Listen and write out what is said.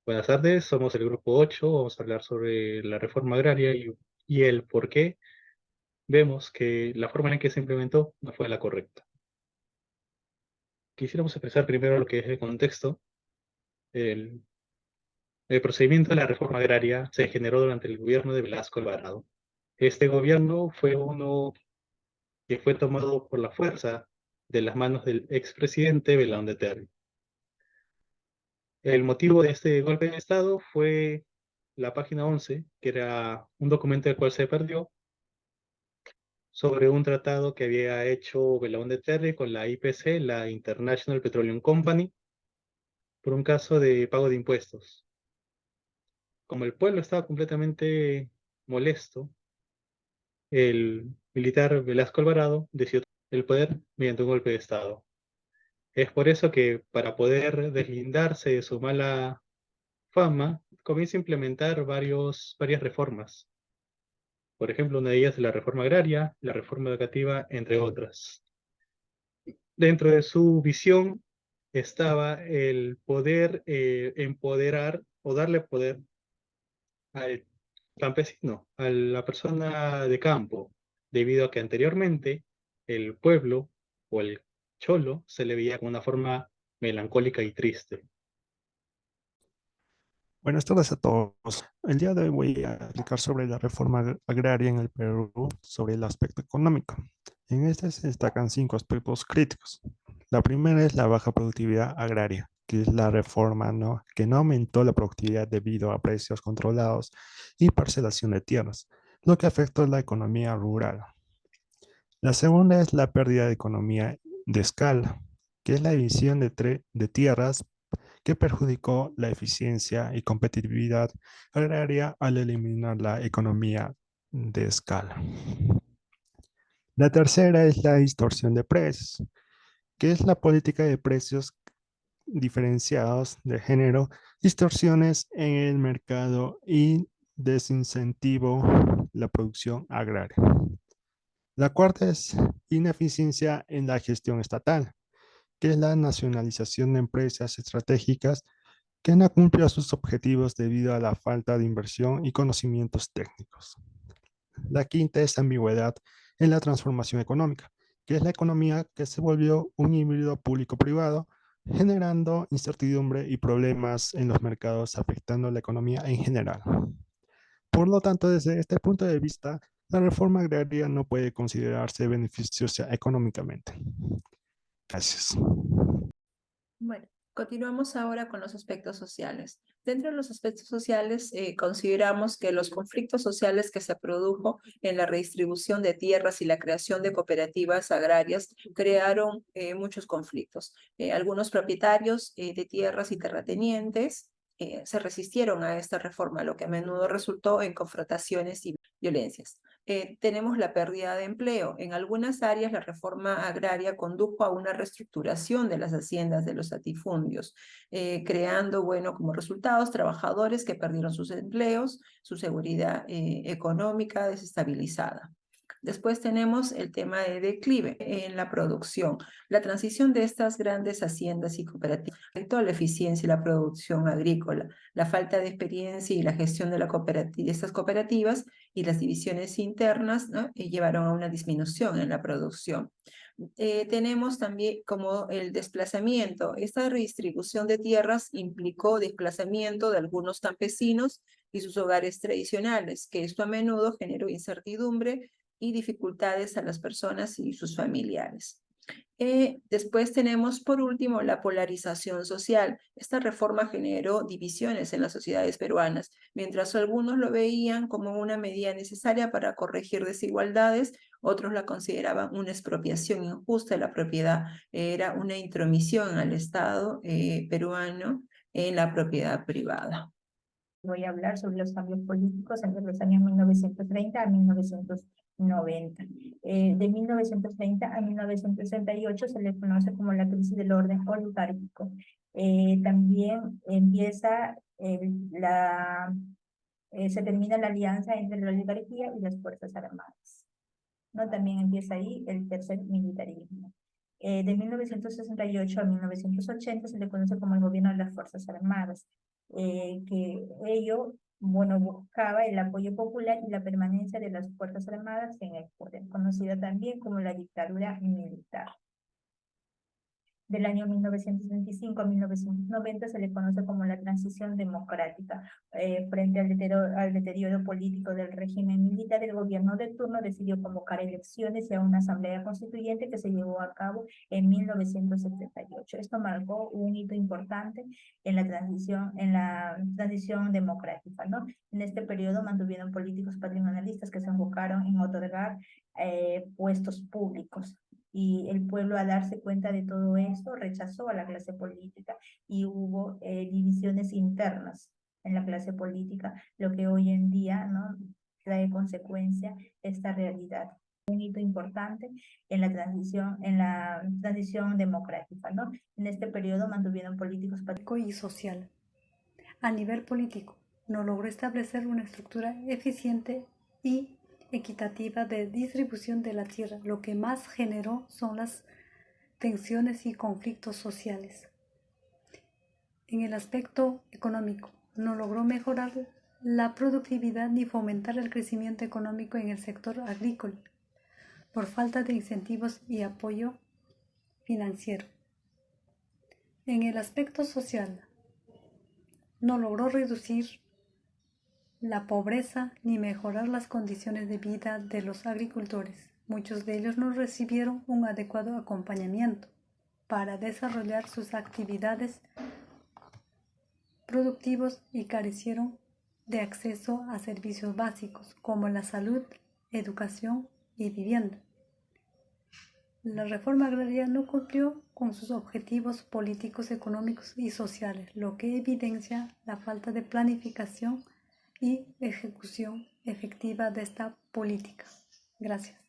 Buenas tardes, somos el grupo 8. Vamos a hablar sobre la reforma agraria y el por qué vemos que la forma en que se implementó no fue la correcta. Quisiéramos expresar primero lo que es el contexto. El, el procedimiento de la reforma agraria se generó durante el gobierno de Velasco Alvarado. Este gobierno fue uno que fue tomado por la fuerza de las manos del expresidente Belaúnde Terry. El motivo de este golpe de Estado fue la página 11, que era un documento del cual se perdió, sobre un tratado que había hecho Belaúnde Terry con la IPC, la International Petroleum Company, por un caso de pago de impuestos. Como el pueblo estaba completamente molesto, el militar Velasco Alvarado decidió el poder mediante un golpe de Estado. Es por eso que, para poder deslindarse de su mala fama, comienza a implementar varias reformas. Por ejemplo, una de ellas es la reforma agraria, la reforma educativa, entre otras. Dentro de su visión estaba el poder empoderar o darle poder al campesino, a la persona de campo, debido a que anteriormente el pueblo o el cholo se le veía con una forma melancólica y triste. Buenas tardes a todos. El día de hoy voy a explicar sobre la reforma agraria en el Perú, sobre el aspecto económico. En este se destacan cinco aspectos críticos. La primera es la baja productividad agraria, que es la reforma que no aumentó la productividad debido a precios controlados y parcelación de tierras, lo que afectó la economía rural. La segunda es la pérdida de economía de escala, que es la división de tierras que perjudicó la eficiencia y competitividad agraria al eliminar la economía de escala. La tercera es la distorsión de precios, que es la política de precios diferenciados de género, distorsiones en el mercado y desincentivo la producción agraria. La cuarta es ineficiencia en la gestión estatal, que es la nacionalización de empresas estratégicas que no cumplió sus objetivos debido a la falta de inversión y conocimientos técnicos. La quinta es ambigüedad en la transformación económica, que es la economía que se volvió un híbrido público-privado, generando incertidumbre y problemas en los mercados, afectando la economía en general. Por lo tanto, desde este punto de vista, la reforma agraria no puede considerarse beneficiosa económicamente. Gracias. Bueno, continuamos ahora con los aspectos sociales. Dentro de los aspectos sociales, consideramos que los conflictos sociales que se produjo en la redistribución de tierras y la creación de cooperativas agrarias crearon muchos conflictos. Algunos propietarios de tierras y terratenientes se resistieron a esta reforma, lo que a menudo resultó en confrontaciones y violencias. Tenemos la pérdida de empleo. En algunas áreas la reforma agraria condujo a una reestructuración de las haciendas de los latifundios, creando, bueno, como resultados trabajadores que perdieron sus empleos, su seguridad económica desestabilizada. Después tenemos el tema de declive en la producción. La transición de estas grandes haciendas y cooperativas afectó a la eficiencia y la producción agrícola. La falta de experiencia y la gestión de estas cooperativas y las divisiones internas, ¿no? Llevaron a una disminución en la producción. Tenemos también como el desplazamiento. Esta redistribución de tierras implicó desplazamiento de algunos campesinos y sus hogares tradicionales, que esto a menudo generó incertidumbre y dificultades a las personas y sus familiares. Después tenemos, por último, la polarización social. Esta reforma generó divisiones en las sociedades peruanas. Mientras algunos lo veían como una medida necesaria para corregir desigualdades, otros la consideraban una expropiación injusta de la propiedad. Era una intromisión al Estado peruano en la propiedad privada. Voy a hablar sobre los cambios políticos entre los años 1930 a 1990. De 1930 a 1968 se le conoce como la crisis del orden oligárquico. También empieza se termina la alianza entre la oligarquía y las Fuerzas Armadas, ¿no? También empieza ahí el tercer militarismo. De 1968 a 1980 se le conoce como el gobierno de las Fuerzas Armadas. que ello, bueno, buscaba el apoyo popular y la permanencia de las Fuerzas Armadas en el poder, conocida también como la dictadura militar. Del año 1925 a 1990 se le conoce como la transición democrática. Frente al deterioro político del régimen militar, el gobierno de turno decidió convocar elecciones y a una asamblea constituyente que se llevó a cabo en 1978. Esto marcó un hito importante en la transición democrática, ¿no? En este periodo mantuvieron políticos patrimonialistas que se enfocaron en otorgar puestos públicos. Y el pueblo, al darse cuenta de todo esto, rechazó a la clase política y hubo divisiones internas en la clase política, lo que hoy en día, ¿no?, trae consecuencia esta realidad. Un hito importante en la transición democrática, ¿no? En este periodo mantuvieron políticos y social. A nivel político, no logró establecer una estructura eficiente y equitativa de distribución de la tierra. Lo que más generó son las tensiones y conflictos sociales. En el aspecto económico, no logró mejorar la productividad ni fomentar el crecimiento económico en el sector agrícola, por falta de incentivos y apoyo financiero. En el aspecto social, no logró reducir la pobreza ni mejorar las condiciones de vida de los agricultores. Muchos de ellos no recibieron un adecuado acompañamiento para desarrollar sus actividades productivos y carecieron de acceso a servicios básicos como la salud, educación y vivienda. La reforma agraria no cumplió con sus objetivos políticos, económicos y sociales, lo que evidencia la falta de planificación y ejecución efectiva de esta política. Gracias.